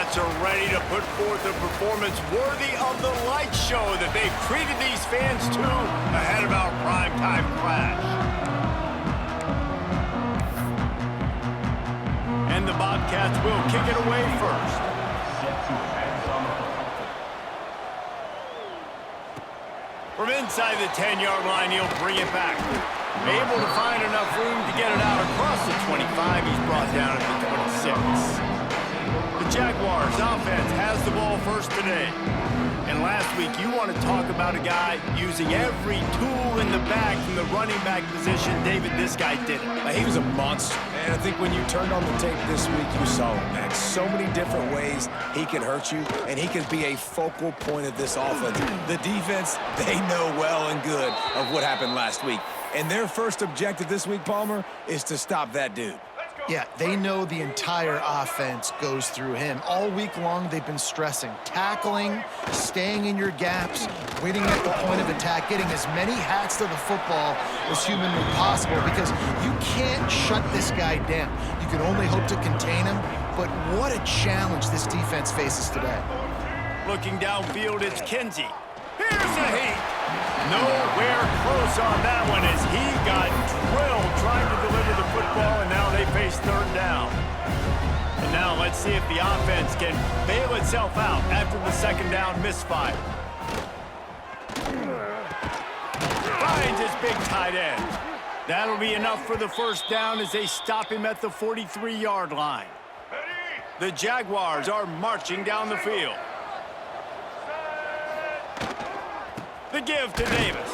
Bobcats are ready to put forth a performance worthy of the light show that they've treated these fans to ahead of our primetime clash. And the Bobcats will kick it away first. From inside the 10-yard line, he'll bring it back. Able to find enough room to get it out across the 25. He's brought down at the 26. The Jaguars offense has the ball first today. And last week, you want to talk about a guy using every tool in the bag from the running back position. David, this guy did it. He was a monster, man. I think when you turned on the tape this week, you saw him, man. So many different ways he can hurt you, and he can be a focal point of this offense. The defense, they know well and good of what happened last week. And their first objective this week, Palmer, is to stop that dude. Yeah, they know the entire offense goes through him. All week long, they've been stressing tackling, staying in your gaps, waiting at the point of attack, getting as many hats to the football as humanly possible, because you can't shut this guy down. You can only hope to contain him, but what a challenge this defense faces today. Looking downfield, it's Kinsey. Here's a heat. Nowhere close on that one as he got drilled trying to deliver the football, and now they face third down. And now let's see if the offense can bail itself out after the second down misfire. Finds his big tight end. That'll be enough for the first down as they stop him at the 43-yard line. The Jaguars are marching down the field. The give to Davis.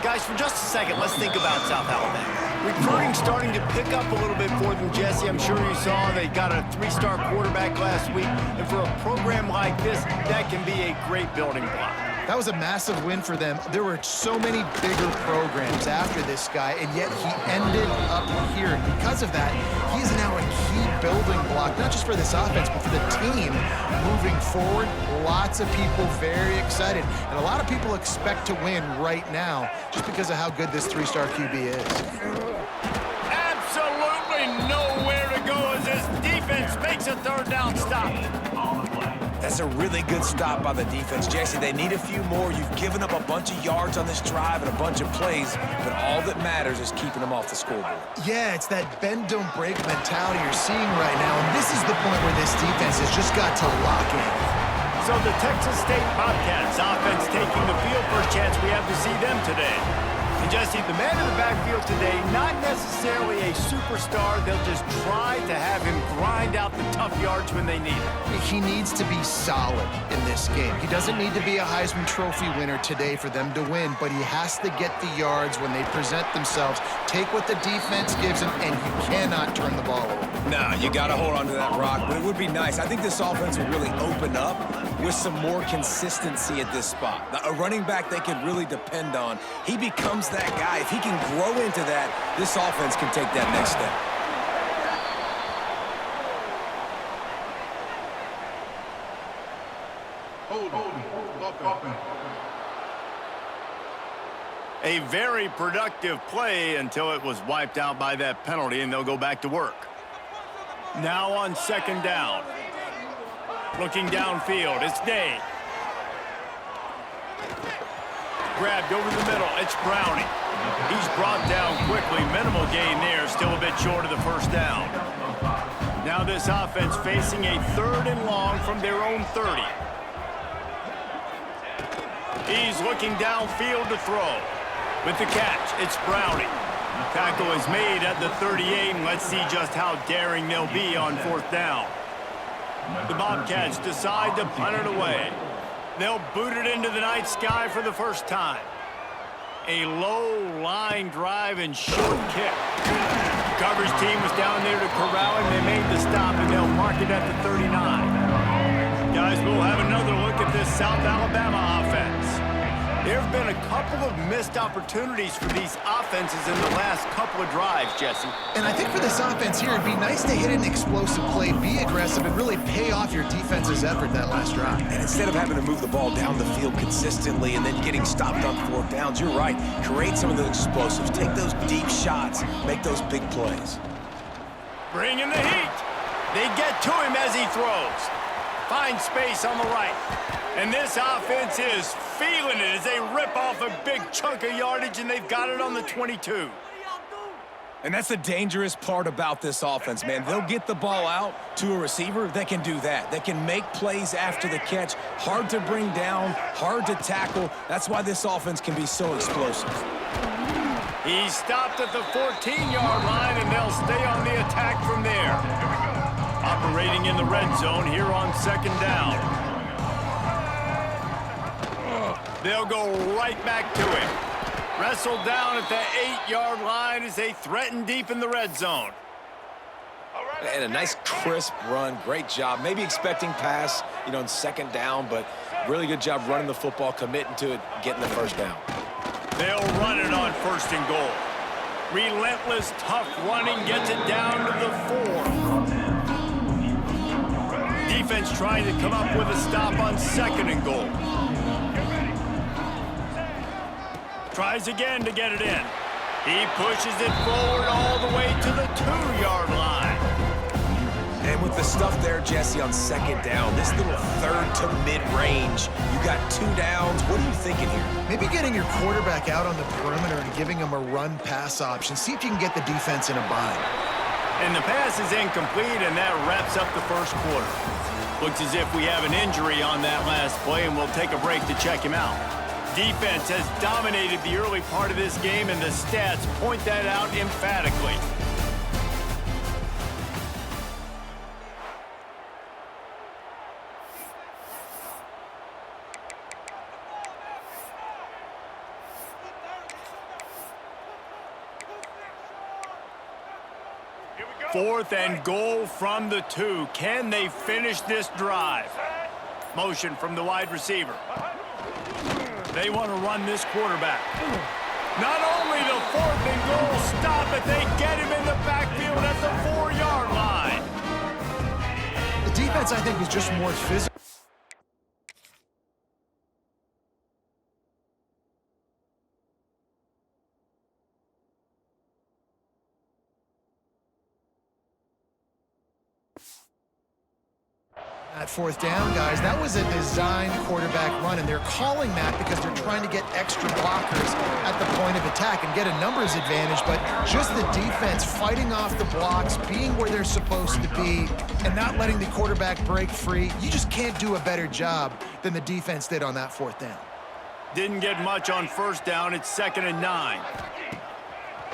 Guys, for just a second, let's think about South Alabama. Recruiting starting to pick up a little bit for them, Jesse. I'm sure you saw they got a 3-star quarterback last week. And for a program like this, that can be a great building block. That was a massive win for them. There were so many bigger programs after this guy, and yet he ended up here. And because of that, he is now a key building block, not just for this offense, but for the team moving forward. Lots of people very excited. And a lot of people expect to win right now just because of how good this 3-star QB is. Absolutely nowhere to go as this defense makes a third down stop. That's a really good stop by the defense. Jesse, they need a few more. You've given up a bunch of yards on this drive and a bunch of plays, but all that matters is keeping them off the scoreboard. Yeah, it's that bend, don't break mentality you're seeing right now, and this is the point where this defense has just got to lock in. So the Texas State Bobcats offense taking the field. First chance we have to see them today. And Jesse, the man in the backfield today, not necessarily a superstar. They'll just try to have him grind out the tough yards when they need it. He needs to be solid in this game. He doesn't need to be a Heisman Trophy winner today for them to win, but he has to get the yards when they present themselves. Take what the defense gives him, and you cannot turn the ball over. No, you got to hold on to that rock, but it would be nice. I think this offense would really open up with some more consistency at this spot. Now, a running back they can really depend on. He becomes that guy. If he can grow into that, this offense can take that next step. A very productive play until it was wiped out by that penalty, and they'll go back to work. Now on second down. Looking downfield, it's Day. Grabbed over the middle, it's Browning. He's brought down quickly, minimal gain there, still a bit short of the first down. Now this offense facing a 3rd and long from their own 30. He's looking downfield to throw. With the catch, it's Browning. Tackle is made at the 38, and let's see just how daring they'll be on 4th down. The Bobcats decide to punt it away. They'll boot it into the night sky for the first time. A low line drive and short kick. Coverage team was down there to corral him. They made the stop, and they'll mark it at the 39. Guys, we'll have another look at this South Alabama offense. There have been a couple of missed opportunities for these offenses in the last couple of drives, Jesse. And I think for this offense here, it'd be nice to hit an explosive play, be aggressive, and really pay off your defense's effort that last drive. And instead of having to move the ball down the field consistently and then getting stopped on 4th downs, you're right. Create some of those explosives. Take those deep shots. Make those big plays. Bring in the heat. They get to him as he throws. Find space on the right. And this offense is feeling it as they rip off a big chunk of yardage, and they've got it on the 22. And that's the dangerous part about this offense, man. They'll get the ball out to a receiver. They can do that. They can make plays after the catch. Hard to bring down, hard to tackle. That's why this offense can be so explosive. He stopped at the 14-yard line, and they'll stay on the attack from there. Operating in the red zone here on second down. They'll go right back to him. Wrestled down at the 8-yard line as they threaten deep in the red zone. And a nice crisp run. Great job. Maybe expecting pass, in second down, but really good job running the football, committing to it, getting the first down. They'll run it on first and goal. Relentless, tough running gets it down to the 4. Defense trying to come up with a stop on second and goal. Tries again to get it in. He pushes it forward all the way to the 2-yard line. And with the stuff there, Jesse, on second down, this little third to mid-range, you got 2 downs. What are you thinking here? Maybe getting your quarterback out on the perimeter and giving him a run-pass option. See if you can get the defense in a bind. And the pass is incomplete, and that wraps up the first quarter. Looks as if we have an injury on that last play, and we'll take a break to check him out. Defense has dominated the early part of this game, and the stats point that out emphatically. Fourth and goal from the 2. Can they finish this drive? Motion from the wide receiver. They want to run this quarterback. Not only the 4th and goal stop, but they get him in the backfield at the 4-yard line. The defense, I think, was just more physical. That 4th down, guys, that was a design quarterback run, and they're calling that because they're trying to get extra blockers at the point of attack and get a numbers advantage, but just the defense fighting off the blocks, being where they're supposed to be, and not letting the quarterback break free. You just can't do a better job than the defense did on that 4th down. Didn't get much on first down. It's 2nd and 9.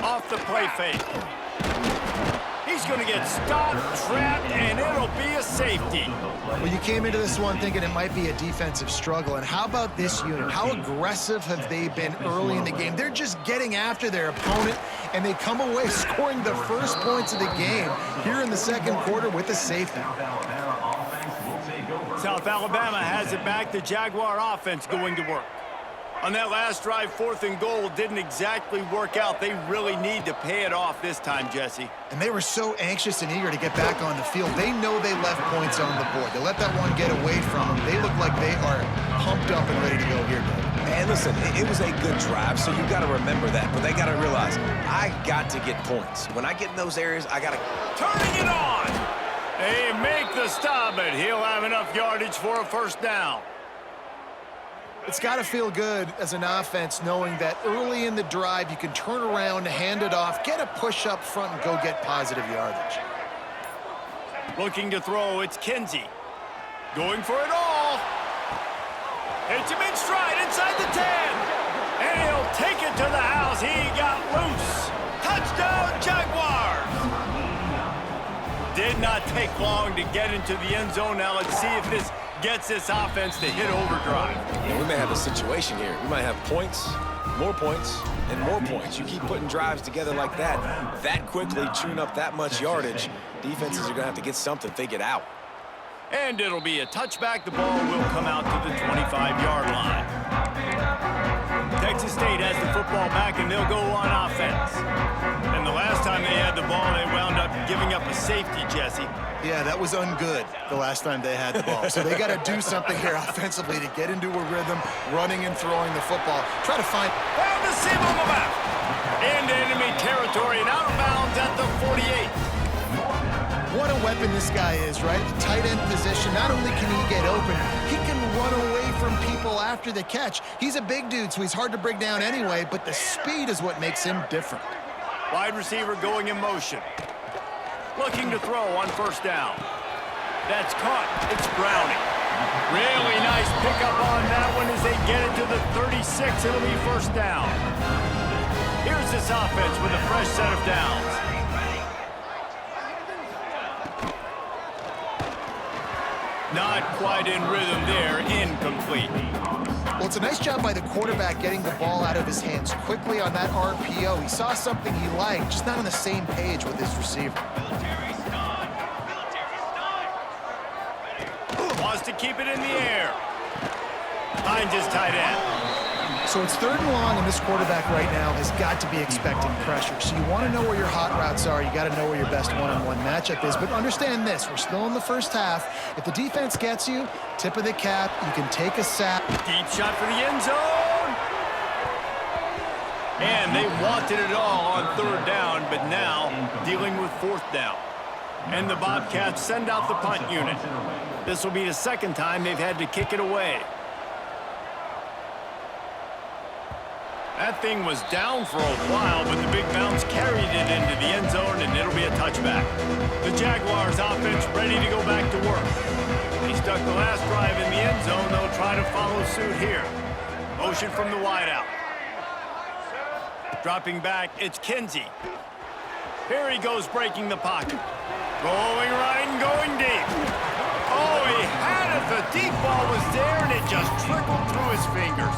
Off the play fake. He's going to get stopped, trapped, and it'll be a safety. Well, you came into this one thinking it might be a defensive struggle, and how about this unit? How aggressive have they been early in the game? They're just getting after their opponent, and they come away scoring the first points of the game here in the second quarter with a safety. South Alabama has it back. The Jaguar offense going to work. On that last drive, 4th and goal didn't exactly work out. They really need to pay it off this time, Jesse. And they were so anxious and eager to get back on the field. They know they left points on the board. They let that one get away from them. They look like they are pumped up and ready to go here, Doug. And listen, it was a good drive, so you got to remember that. But they got to realize, I got to get points. When I get in those areas, I got to... Turning it on! They make the stop, but he'll have enough yardage for a first down. It's got to feel good as an offense knowing that early in the drive you can turn around, hand it off, get a push up front, and go get positive yardage. Looking to throw, it's Kinsey. Going for it all. Hits him in stride inside the 10. And he'll take it to the house. He got loose. Touchdown, Jaguars! Did not take long to get into the end zone. Now let's see if this gets this offense to hit overdrive. Yeah, we may have a situation here. We might have points, and more points. You keep putting drives together like that quickly, chewing up that much yardage, defenses are going to have to get something figured out. And it'll be a touchback. The ball will come out to the 25-yard line. Texas State has the football back, and they'll go on offense. And the last time they had the ball, they wound up giving up a safety, Jesse. Yeah, that was ungood the last time they had the ball. So they got to do something here offensively to get into a rhythm, running and throwing the football. Try to find... Found the seam on the back. Into enemy territory and out of bounds at the 48. What a weapon weapon this guy is, right? The tight end position, not only can he get open, he can run away from people after the catch. He's a big dude, so he's hard to bring down anyway, but the speed is what makes him different. Wide receiver going in motion. Looking to throw on first down. That's caught. It's Browning. Really nice pickup on that one as they get it to the 36. It'll be first down. Here's this offense with a fresh set of downs. Not quite in rhythm there. Incomplete. Well, it's a nice job by the quarterback getting the ball out of his hands quickly on that RPO. He saw something he liked, just not on the same page with his receiver. Wants to keep it in the air. Finds his tight end. So it's 3rd and long, and this quarterback right now has got to be expecting pressure. So you want to know where your hot routes are. You got to know where your best one-on-one matchup is. But understand this, we're still in the first half. If the defense gets you, tip of the cap, you can take a sack. Deep shot for the end zone. And they wanted it all on 3rd down, but now dealing with 4th down. And the Bobcats send out the punt unit. This will be the 2nd time they've had to kick it away. That thing was down for a while, but the big bounce carried it into the end zone, and it'll be a touchback. The Jaguars offense ready to go back to work. They stuck the last drive in the end zone. They'll try to follow suit here. Motion from the wideout. Dropping back, it's Kinsey. Here he goes breaking the pocket. Rolling right and going deep. Oh, he had it. The deep ball was there, and it just trickled through his fingers.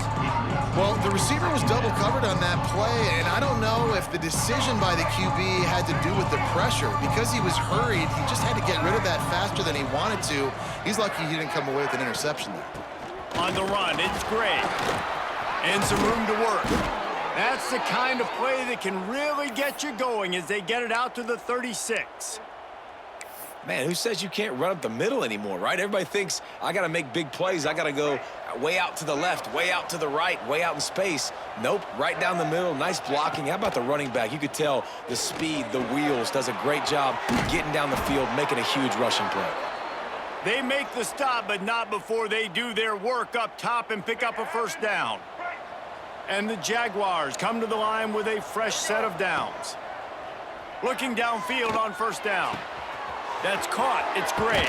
Well, the receiver was double covered on that play, and I don't know if the decision by the QB had to do with the pressure. Because he was hurried, he just had to get rid of that faster than he wanted to. He's lucky he didn't come away with an interception there. On the run, it's Gray. And some room to work. That's the kind of play that can really get you going as they get it out to the 36. Man, who says you can't run up the middle anymore, right? Everybody thinks, I got to make big plays. I got to go way out to the left, way out to the right, way out in space. Nope, right down the middle. Nice blocking. How about the running back? You could tell the speed, the wheels, does a great job getting down the field, making a huge rushing play. They make the stop, but not before they do their work up top and pick up a first down. And the Jaguars come to the line with a fresh set of downs. Looking downfield on first down. That's caught. It's Gray.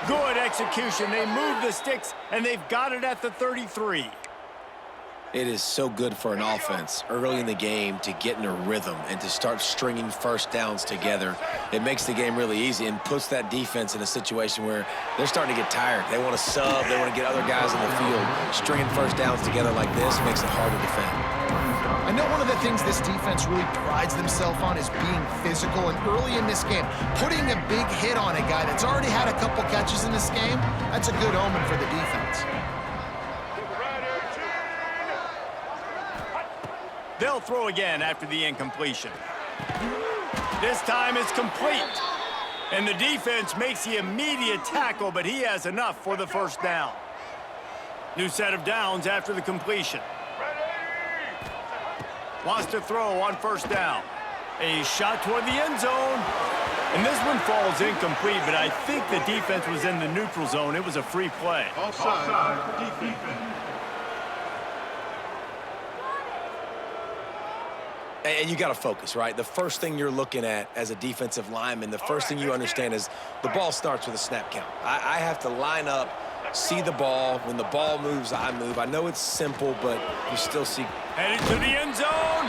Good execution. They move the sticks, and they've got it at the 33. It is so good for an offense early in the game to get in a rhythm and to start stringing first downs together. It makes the game really easy and puts that defense in a situation where they're starting to get tired. They want to sub. They want to get other guys on the field. Stringing first downs together like this makes it hard to defend. I know one of the things this defense really prides themselves on is being physical, and early in this game, putting a big hit on a guy that's already had a couple catches in this game, that's a good omen for the defense. They'll throw again after the incompletion. This time it's complete. And the defense makes the immediate tackle, but he has enough for the first down. New set of downs after the completion. Wants to throw on first down. A shot toward the end zone. And this one falls incomplete, but I think the defense was in the neutral zone. It was a free play. Offside. Defense. And you got to focus, right? The first thing you're looking at as a defensive lineman, the first thing you understand is the ball starts with a snap count. I have to line up, see the ball. When the ball moves, I move. I know it's simple, but you still see. Headed to the end zone,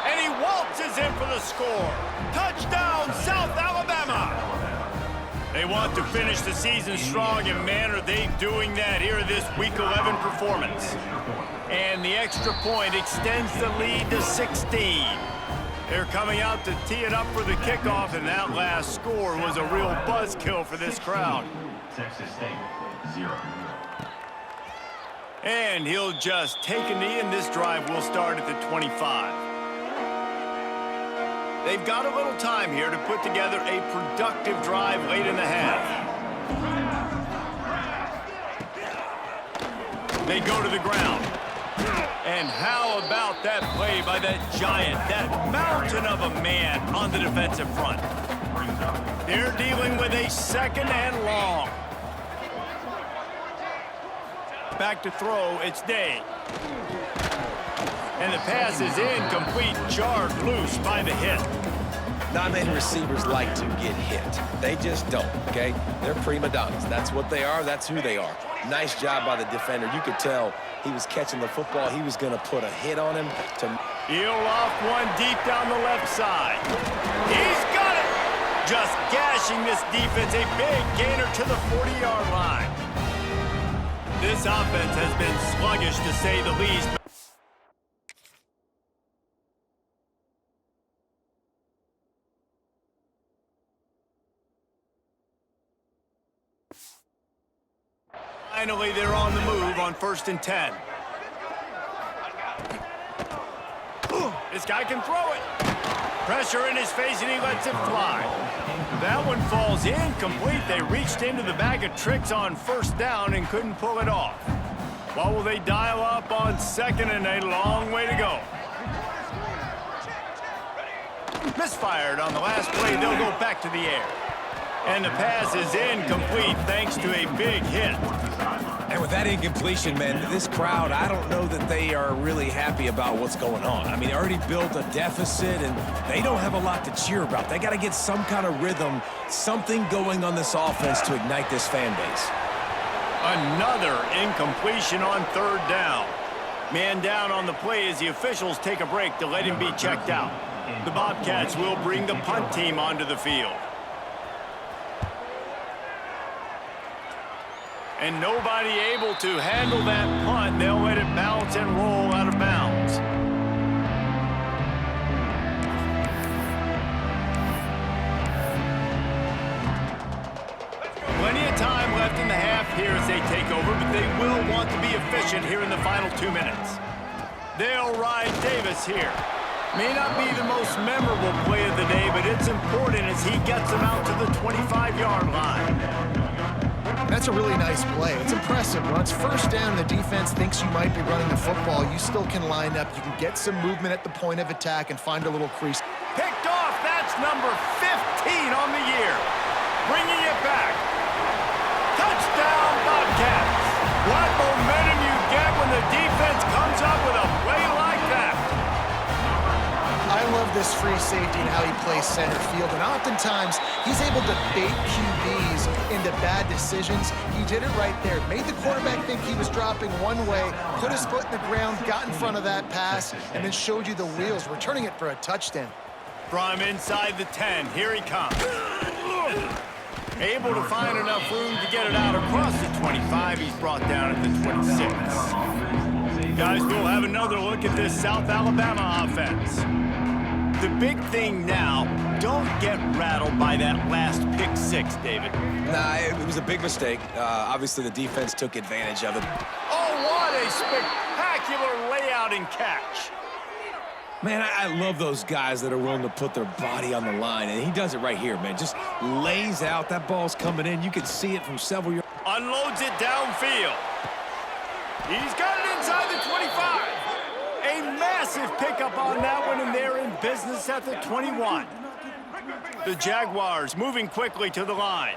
and he waltzes in for the score. Touchdown, South Alabama. They want to finish the season strong, and man, are they doing that here this Week 11 performance. And the extra point extends the lead to 16. They're coming out to tee it up for the kickoff, and that last score was a real buzzkill for this crowd. Texas State, 0. And he'll just take a knee, and this drive will start at the 25. They've got a little time here to put together a productive drive late in the half. They go to the ground. And how about that play by that giant, that mountain of a man on the defensive front? They're dealing with a 2nd and long. Back to throw, it's Day. And the pass is incomplete, jarred loose by the hit. Not many receivers like to get hit. They just don't, okay? They're prima donnas. That's what they are. That's who they are. Nice job by the defender. You could tell he was catching the football. He was going to put a hit on him. He'll off one deep down the left side. He's got it! Just gashing this defense. A big gainer to the 40-yard line. This offense has been sluggish, to say the least. Finally, they're on the move on 1st and 10. This guy can throw it. Pressure in his face, and he lets it fly. That one falls incomplete. They reached into the bag of tricks on 1st down and couldn't pull it off. What will they dial up on 2nd and a long way to go? Misfired on the last play. They'll go back to the air. And the pass is incomplete thanks to a big hit. And with that incompletion, man, this crowd, I don't know that they are really happy about what's going on. I mean, they already built a deficit, and they don't have a lot to cheer about. They got to get some kind of rhythm, something going on this offense to ignite this fan base. Another incompletion on 3rd down. Man down on the play as the officials take a break to let him be checked out. The Bobcats will bring the punt team onto the field. And nobody able to handle that punt. They'll let it bounce and roll out of bounds. Plenty of time left in the half here as they take over, but they will want to be efficient here in the final 2 minutes. They'll ride Davis here. May not be the most memorable play of the day, but it's important as he gets them out to the 25-yard line. That's a really nice play. It's impressive. When it's 1st down, the defense thinks you might be running the football. You still can line up. You can get some movement at the point of attack and find a little crease. Picked off. That's number 15 on the year. Bringing it back. Touchdown, Bobcats. What momentum you get when the defense comes up with a play like that. I love this free safety and how he plays center field, and oftentimes he's able to bait QBs into bad decisions. He did it right there. Made the quarterback think he was dropping one way, put his foot in the ground, got in front of that pass, and then showed you the wheels, returning it for a touchdown. From inside the 10, here he comes. Able to find enough room to get it out across the 25. He's brought down at the 26. Guys, we'll have another look at this South Alabama offense. The big thing now, don't get rattled by that last pick 6, David. Nah, it was a big mistake. Obviously, the defense took advantage of it. Oh, what a spectacular layout and catch. Man, I love those guys that are willing to put their body on the line, and he does it right here, man. Just lays out. That ball's coming in. You can see it from several yards. Unloads it downfield. He's got it inside the 25. A massive pickup on that one, and they're in business at the 21. The Jaguars moving quickly to the line.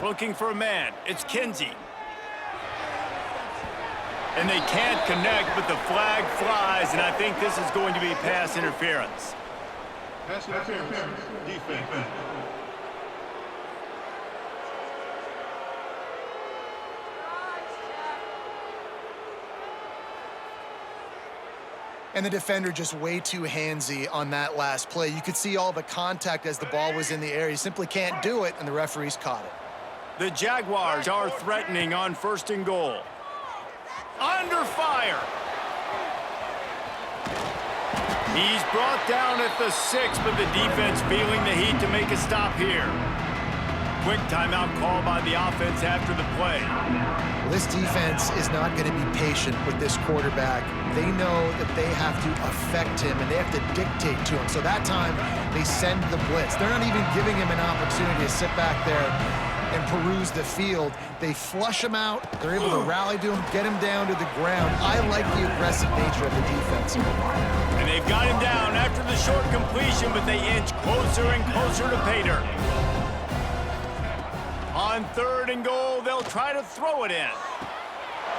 Looking for a man. It's Kinsey. And they can't connect, but the flag flies, and I think this is going to be pass interference. Pass interference. Defense. And the defender just way too handsy on that last play. You could see all the contact as the ball was in the air. He simply can't do it, and the referees caught it. The Jaguars are threatening on 1st and goal. Under fire. He's brought down at the 6, but the defense feeling the heat to make a stop here. Quick timeout call by the offense after the play. This defense is not going to be patient with this quarterback. They know that they have to affect him, and they have to dictate to him. So that time, they send the blitz. They're not even giving him an opportunity to sit back there and peruse the field. They flush him out. They're able to rally to him, get him down to the ground. I like the aggressive nature of the defense. And they've got him down after the short completion, but they inch closer and closer to pay dirt. On 3rd and goal, they'll try to throw it in.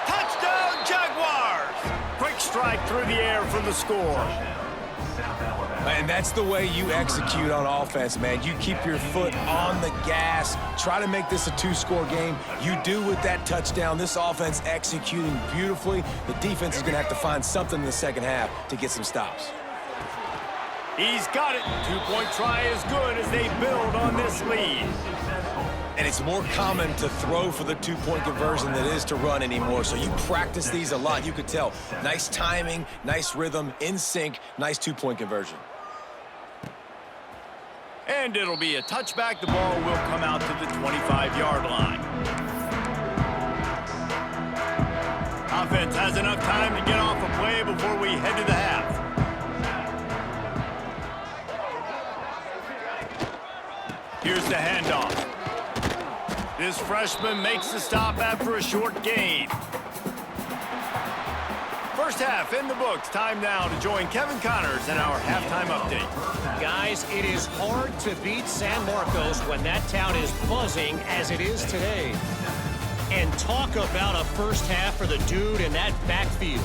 Touchdown, Jaguars! Quick strike through the air for the score. And that's the way you execute on offense, man. You keep your foot on the gas. Try to make this a 2-score game. You do with that touchdown. This offense executing beautifully. The defense is going to have to find something in the second half to get some stops. He's got it. 2-point try is good as they build on this lead. And it's more common to throw for the 2-point conversion than it is to run anymore. So you practice these a lot. You could tell. Nice timing, nice rhythm, in sync, nice 2-point conversion. And it'll be a touchback. The ball will come out to the 25-yard line. Offense has enough time to get off a play before we head to the half. Here's the handoff. This freshman makes the stop after a short gain. First half in the books. Time now to join Kevin Connors in our halftime update. Guys, it is hard to beat San Marcos when that town is buzzing as it is today. And talk about a first half for the dude in that backfield.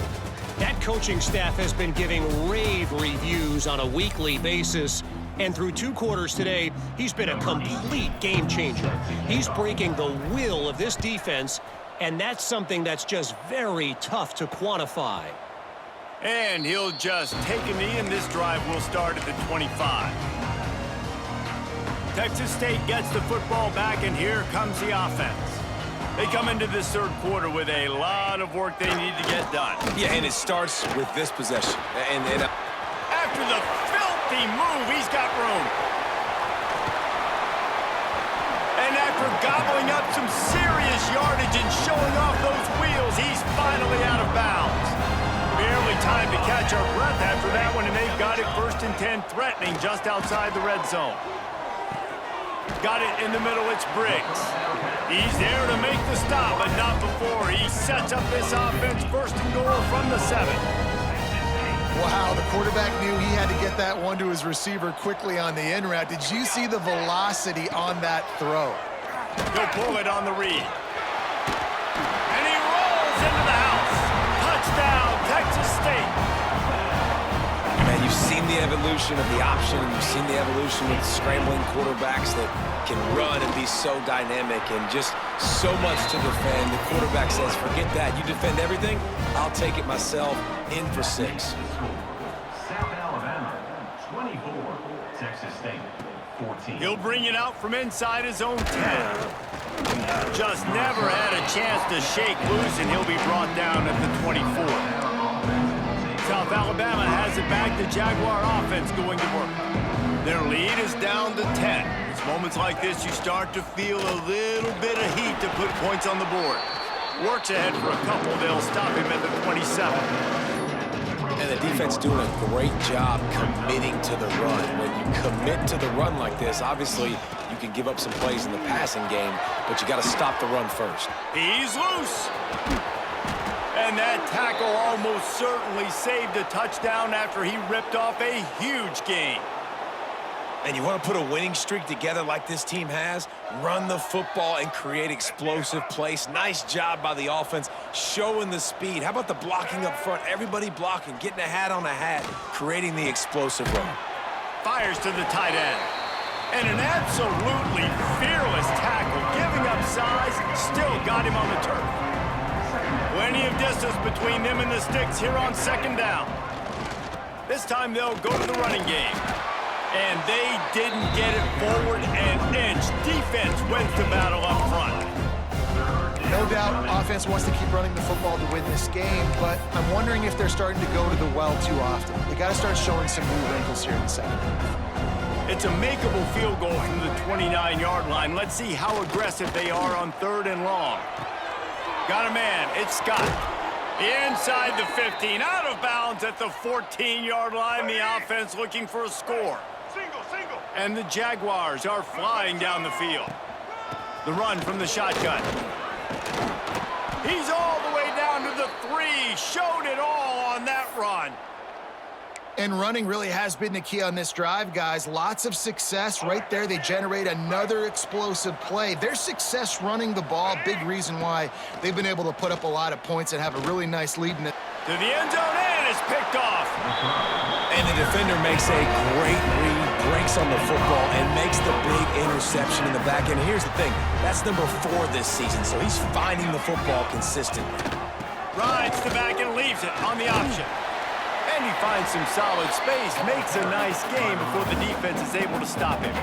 That coaching staff has been giving rave reviews on a weekly basis. And through 2 quarters today, he's been a complete game changer. He's breaking the will of this defense, and that's something that's just very tough to quantify. And he'll just take a knee, and this drive will start at the 25. Texas State gets the football back, and here comes the offense. They come into this 3rd quarter with a lot of work they need to get done. Yeah, and it starts with this possession. After the filthy move, he's got room. And after gobbling up some serious yardage and showing off those wheels, he's finally out of bounds. Barely time to catch our breath after that one, and they've got it 1st and 10, threatening just outside the red zone. Got it in the middle, it's Briggs. He's there to make the stop, but not before. He sets up this offense 1st and goal from the 7. Wow, the quarterback knew he had to get that one to his receiver quickly on the in route. Did you see the velocity on that throw? He'll pull it on the read. And he rolls into the house. Touchdown, Texas State. Man, you've seen the evolution of the option, and you've seen the evolution with scrambling quarterbacks that can run and be so dynamic and just so much to defend. The quarterback says, forget that. You defend everything, I'll take it myself. In for 6. South Alabama, 24. Texas State, 14. He'll bring it out from inside his own 10. Just never had a chance to shake loose, and he'll be brought down at the 24. South Alabama has it back. The Jaguar offense going to work. Their lead is down to 10. It's moments like this you start to feel a little bit of heat to put points on the board. Works ahead for a couple. They'll stop him at the 27. And the defense doing a great job committing to the run. When you commit to the run like this, obviously you can give up some plays in the passing game, but you got to stop the run first. He's loose. And that tackle almost certainly saved a touchdown after he ripped off a huge gain. And you want to put a winning streak together like this team has, run the football and create explosive plays. Nice job by the offense, showing the speed. How about the blocking up front? Everybody blocking, getting a hat on a hat, creating the explosive run. Fires to the tight end. And an absolutely fearless tackle, giving up size, still got him on the turf. Plenty of distance between them and the sticks here on 2nd down. This time they'll go to the running game. And they didn't get it forward an inch. Defense wins the battle up front. No doubt offense wants to keep running the football to win this game, but I'm wondering if they're starting to go to the well too often. They got to start showing some new wrinkles here in the 2nd half. It's a makeable field goal from the 29-yard line. Let's see how aggressive they are on 3rd and long. Got a man. It's Scott. Inside the 15, out of bounds at the 14-yard line. The offense looking for a score. Single. And the Jaguars are flying down the field. The run from the shotgun. He's all the way down to the 3. Showed it all on that run. And running really has been the key on this drive, guys. Lots of success right there. They generate another explosive play. Their success running the ball, big reason why they've been able to put up a lot of points and have a really nice lead in it. To the end zone, and it's picked off. And the defender makes a great read, breaks on the football, and makes the big interception in the back end. Here's the thing, that's number 4 this season, so he's finding the football consistently. Rides the back and leaves it on the option. And he finds some solid space, makes a nice game before the defense is able to stop him.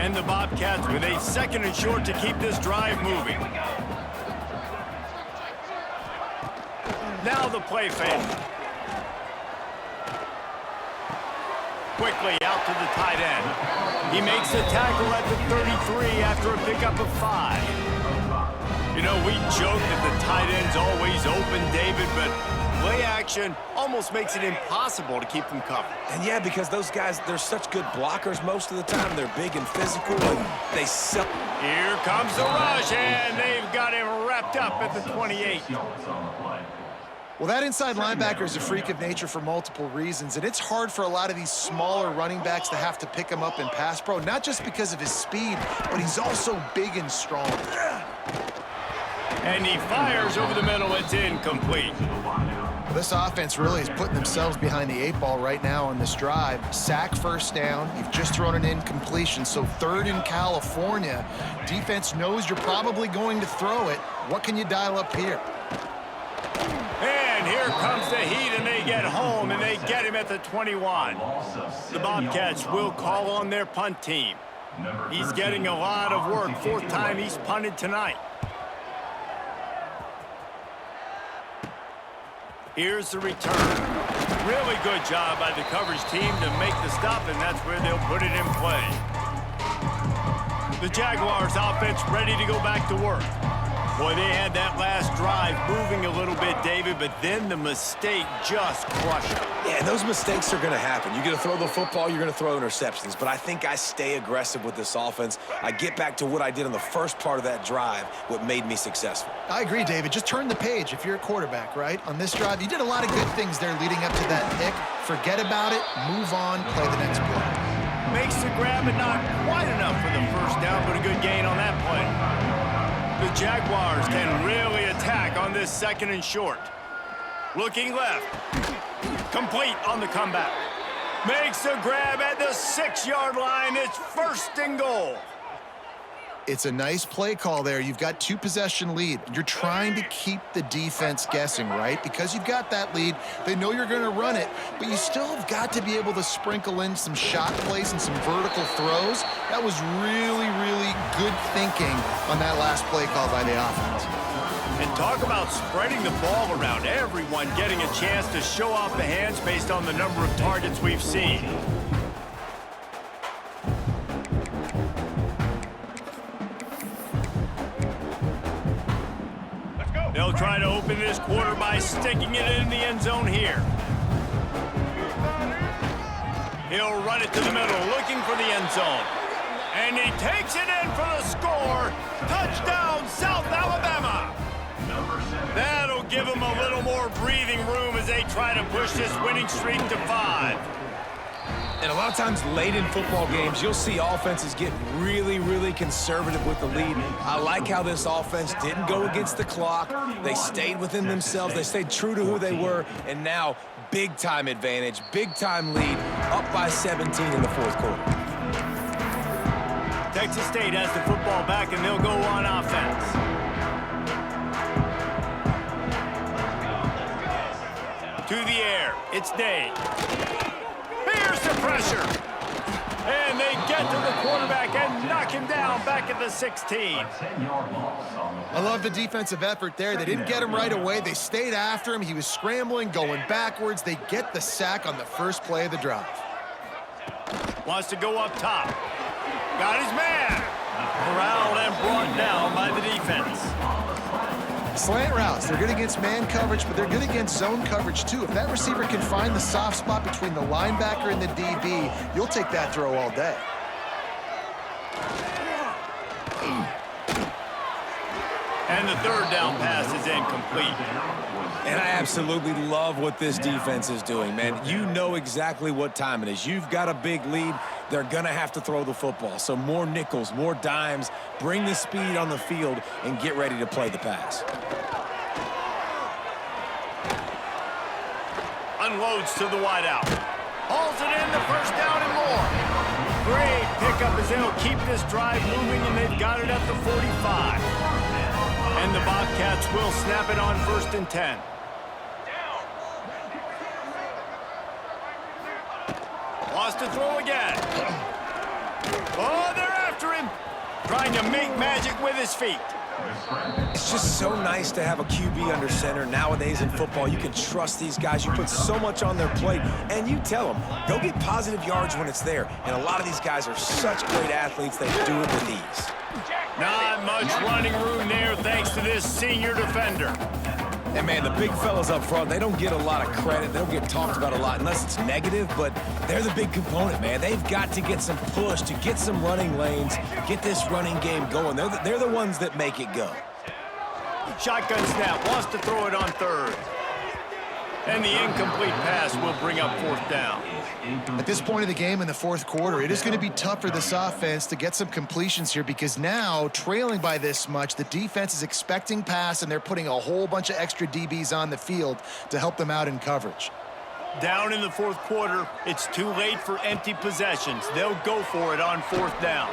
And the Bobcats with a 2nd and short to keep this drive moving. Now the play fake. Quickly out to the tight end. He makes a tackle at the 33 after a pickup of 5. You know, we joke that the tight end's always open, David, but play action almost makes it impossible to keep them covered. And yeah, because those guys, they're such good blockers most of the time. They're big and physical, and they sell. Here comes the rush, and they've got him wrapped up at the 28. Well, that inside linebacker is a freak of nature for multiple reasons, and it's hard for a lot of these smaller running backs to have to pick him up in pass pro, not just because of his speed, but he's also big and strong. And he fires over the middle. It's incomplete. Well, this offense really is putting themselves behind the 8 ball right now on this drive. Sack, first down. You've just thrown an incompletion, so 3rd in California. Defense knows you're probably going to throw it. What can you dial up here? And here comes the heat, and they get home, and they get him at the 21. The Bobcats will call on their punt team. He's getting a lot of work. 4th time he's punted tonight. Here's the return. Really good job by the coverage team to make the stop, and that's where they'll put it in play. The Jaguars offense ready to go back to work. Boy, they had that last drive moving a little bit, David, but then the mistake just crushed them. Yeah, and those mistakes are going to happen. You're going to throw the football, you're going to throw interceptions, but I think I stay aggressive with this offense. I get back to what I did on the first part of that drive, what made me successful. I agree, David. Just turn the page if you're a quarterback, right? On this drive, you did a lot of good things there leading up to that pick. Forget about it, move on, play the next play. Makes the grab, but not quite enough for the first down, but a good gain on that play. The Jaguars can really attack on this 2nd and short. Looking left. Complete on the comeback. Makes a grab at the 6-yard line. It's 1st and goal. It's a nice play call there. You've got 2-possession lead. You're trying to keep the defense guessing, right? Because you've got that lead, they know you're going to run it, but you still have got to be able to sprinkle in some shot plays and some vertical throws. That was really, really good thinking on that last play call by the offense. And talk about spreading the ball around. Everyone getting a chance to show off the hands based on the number of targets we've seen. They'll try to open this quarter by sticking it in the end zone here. He'll run it to the middle, looking for the end zone. And he takes it in for the score. Touchdown, South Alabama. That'll give them a little more breathing room as they try to push this winning streak to 5. And a lot of times late in football games, you'll see offenses get really, really conservative with the lead. I like how this offense didn't go against the clock. They stayed within themselves. They stayed true to who they were. And now, big-time advantage, big-time lead, up by 17 in the 4th quarter. Texas State has the football back, and they'll go on offense. To the air, it's Day. Here's the pressure. And they get to the quarterback and knock him down back at the 16. I love the defensive effort there. They didn't get him right away. They stayed after him. He was scrambling, going backwards. They get the sack on the first play of the drive. Wants to go up top. Got his man. Corralled and brought down by the defense. Slant routes, they're good against man coverage, but they're good against zone coverage too. If that receiver can find the soft spot between the linebacker and the DB, you'll take that throw all day. And the third down pass is incomplete. And I absolutely love what this defense is doing, man. You know exactly what time it is. You've got a big lead. They're going to have to throw the football. So more nickels, more dimes, bring the speed on the field, and get ready to play the pass. Unloads to the wideout. Hauls it in, the first down and more. Great pickup as they'll keep this drive moving, and they've got it at the 45. And the Bobcats will snap it on 1st and 10. Wants to throw again. Oh, they're after him. Trying to make magic with his feet. It's just so nice to have a QB under center. Nowadays in football, you can trust these guys. You put so much on their plate, and you tell them, go get positive yards when it's there. And a lot of these guys are such great athletes, they do it with ease. Not much running room there thanks to this senior defender. And, man, the big fellas up front, they don't get a lot of credit. They don't get talked about a lot unless it's negative, but they're the big component, man. They've got to get some push, to get some running lanes, get this running game going. They're the ones that make it go. Shotgun snap, wants to throw it on 3rd. And the incomplete pass will bring up 4th down. At this point of the game in the 4th quarter, it is going to be tough for this offense to get some completions here because now, trailing by this much, the defense is expecting pass, and they're putting a whole bunch of extra DBs on the field to help them out in coverage. Down in the 4th quarter, it's too late for empty possessions. They'll go for it on 4th down.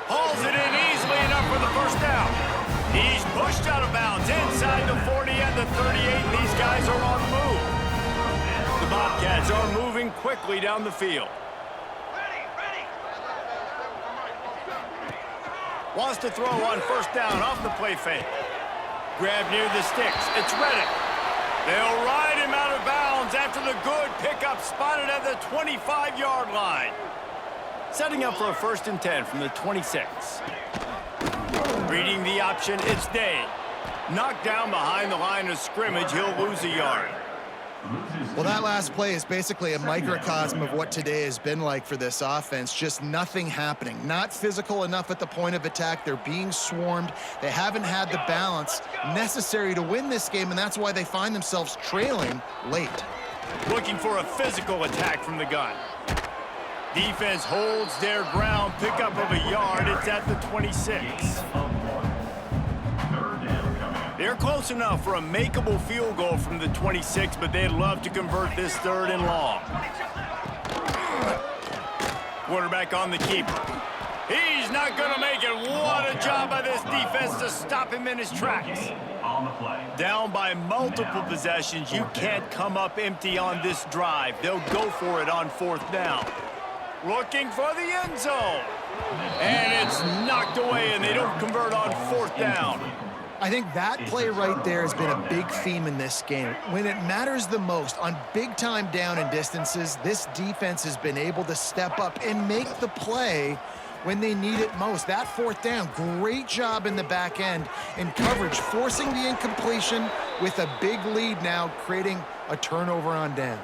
Hauls it in easily enough for the first down. He's pushed out of bounds inside the 40 and the 38, and these guys are on the move. The Bobcats are moving quickly down the field. Wants to throw on 1st down off the play fake. Grab near the sticks. It's Reddick. They'll ride him out of bounds after the good pickup spotted at the 25-yard line. Setting up for a 1st and 10 from the 26. Reading the option, it's Day. Knocked down behind the line of scrimmage, he'll lose a yard. Well, that last play is basically a microcosm of what today has been like for this offense. Just nothing happening. Not physical enough at the point of attack. They're being swarmed. They haven't had the balance necessary to win this game, and that's why they find themselves trailing late. Looking for a physical attack from the gun. Defense holds their ground, pickup of a yard. It's at the 26. They're close enough for a makeable field goal from the 26, but they'd love to convert this 3rd and long. Quarterback on the keeper. He's not going to make it. What a job by this defense to stop him in his tracks. Down by multiple possessions. You can't come up empty on this drive. They'll go for it on 4th down. Looking for the end zone. And it's knocked away, and they don't convert on 4th down. I think that play right there has been a big theme in this game. When it matters the most, on big-time down and distances, this defense has been able to step up and make the play when they need it most. That 4th down, great job in the back end in coverage, forcing the incompletion with a big lead now, creating a turnover on downs.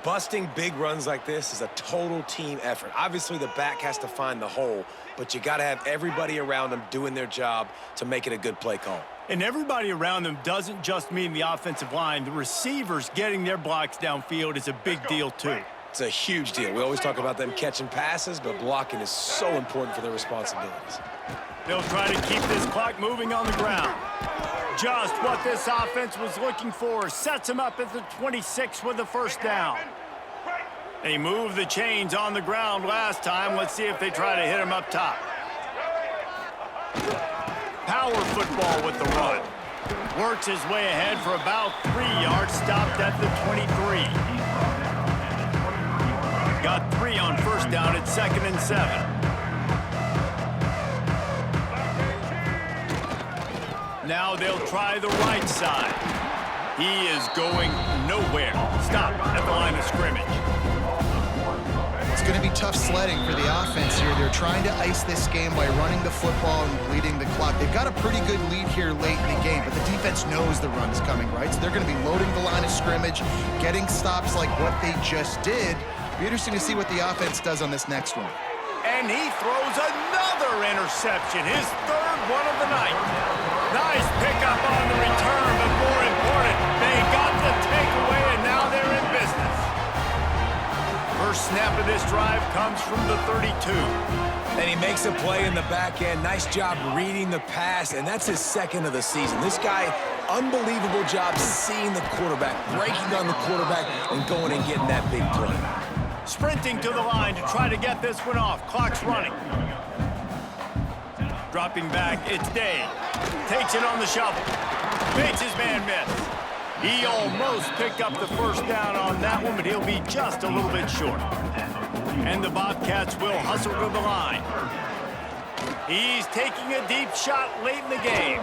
Busting big runs like this is a total team effort. Obviously, the back has to find the hole, but you got to have everybody around them doing their job to make it a good play call. And everybody around them doesn't just mean the offensive line. The receivers getting their blocks downfield is a big deal, too. It's a huge deal. We always talk about them catching passes, but blocking is so important for their responsibilities. They'll try to keep this clock moving on the ground. Just what this offense was looking for. Sets him up at the 26 with the 1st down. They moved the chains on the ground last time. Let's see if they try to hit him up top. Power football with the run. Works his way ahead for about 3 yards. Stopped at the 23. Got 3 on 1st down at 2nd and 7. Now they'll try the right side. He is going nowhere. Stop at the line of scrimmage. It's going to be tough sledding for the offense here. They're trying to ice this game by running the football and bleeding the clock. They've got a pretty good lead here late in the game, but the defense knows the run is coming, right? So they're going to be loading the line of scrimmage, getting stops like what they just did. Be interesting to see what the offense does on this next one. And he throws another interception, his 3rd one of the night. Nice pickup on the return, but more important, they got the takeaway, and now they're in business. First snap of this drive comes from the 32. And he makes a play in the back end. Nice job reading the pass, and that's his second of the season. This guy, unbelievable job seeing the quarterback, breaking on the quarterback, and going and getting that big play. Sprinting to the line to try to get this one off. Clock's running. Dropping back, it's Day. Takes it on the shovel. Makes his man miss. He almost picked up the first down on that one, but he'll be just a little bit short. And the Bobcats will hustle to the line. He's taking a deep shot late in the game.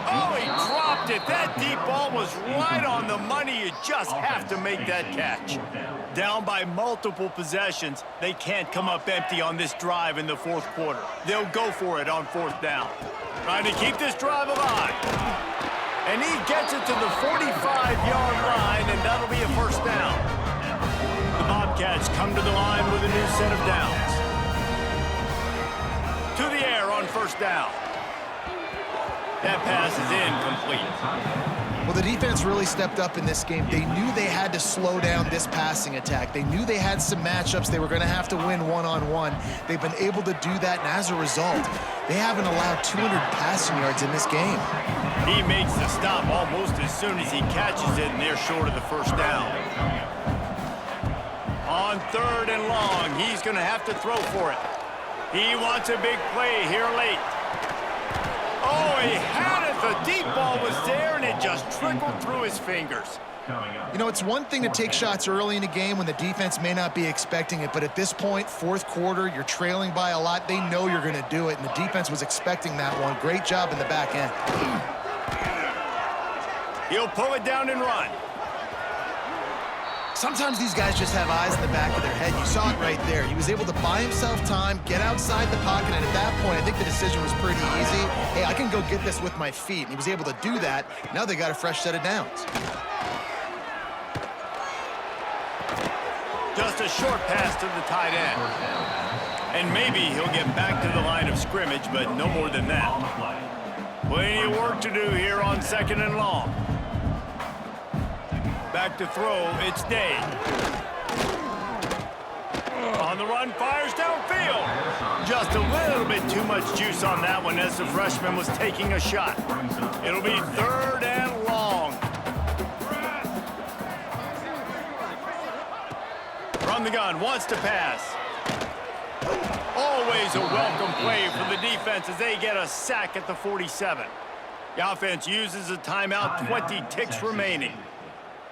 Oh, he dropped it. That deep ball was right on the money. You just have to make that catch. Down by multiple possessions, they can't come up empty on this drive in the fourth quarter. They'll go for it on fourth down. Trying to keep this drive alive. And he gets it to the 45-yard line, and that'll be a first down. The Bobcats come to the line with a new set of downs. To the air on first down. That pass is incomplete. Well, the defense really stepped up in this game. They knew they had to slow down this passing attack. They knew they had some matchups they were going to have to win one-on-one. They've been able to do that, and as a result, they haven't allowed 200 passing yards in this game. He makes the stop almost as soon as he catches it, and they're short of the first down. On third and long, he's going to have to throw for it. He wants a big play here late. Oh, he had it. The deep ball was there, and it just trickled through his fingers. You know, it's one thing to take shots early in a game when the defense may not be expecting it, but at this point, fourth quarter, you're trailing by a lot. They know you're going to do it, and the defense was expecting that one. Great job in the back end. He'll pull it down and run. Sometimes these guys just have eyes in the back of their head. You saw it right there. He was able to buy himself time, get outside the pocket, and at that point, I think the decision was pretty easy. Hey, I can go get this with my feet. And he was able to do that. Now they got a fresh set of downs. Just a short pass to the tight end. And maybe he'll get back to the line of scrimmage, but no more than that. Plenty of work to do here on second and long. Back to throw, it's Day. On the run, fires downfield. Just a little bit too much juice on that one as the freshman was taking a shot. It'll be third and long. From the gun, wants to pass. Always a welcome play for the defense as they get a sack at the 47. The offense uses a timeout, 20 ticks remaining.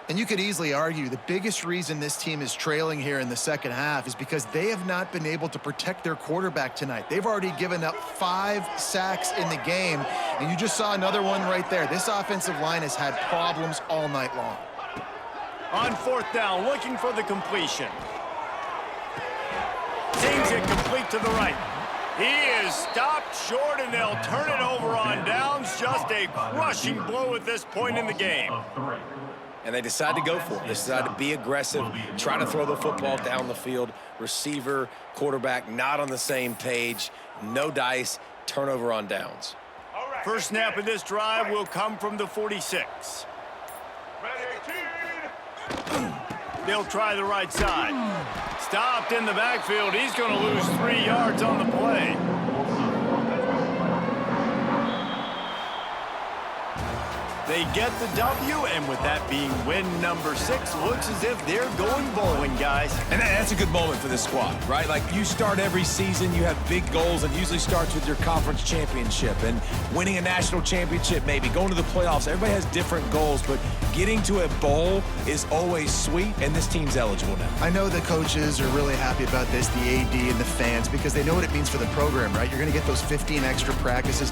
And you could easily argue the biggest reason this team is trailing here in the second half is because they have not been able to protect their quarterback tonight. They've already given up 5 sacks in the game, and you just saw another one right there. This offensive line has had problems all night long. On fourth down, looking for the completion. Seems it complete to the right. He is stopped short, and they'll turn it over on downs. Just a crushing blow at this point in the game. And they decide to go for it. They decide to be aggressive, try to throw the football down the field. Receiver, quarterback, not on the same page. No dice, turnover on downs. First snap of this drive will come from the 46. They'll try the right side. Stopped in the backfield. He's going to lose 3 yards on the play. They get the W, and with that being win number 6, looks as if they're going bowling, guys. And that's a good moment for this squad, right? Like, you start every season, you have big goals. It usually starts with your conference championship and winning a national championship, maybe going to the playoffs. Everybody has different goals, but getting to a bowl is always sweet, and this team's eligible now. I know the coaches are really happy about this, the AD and the fans, because they know what it means for the program, right? You're going to get those 15 extra practices.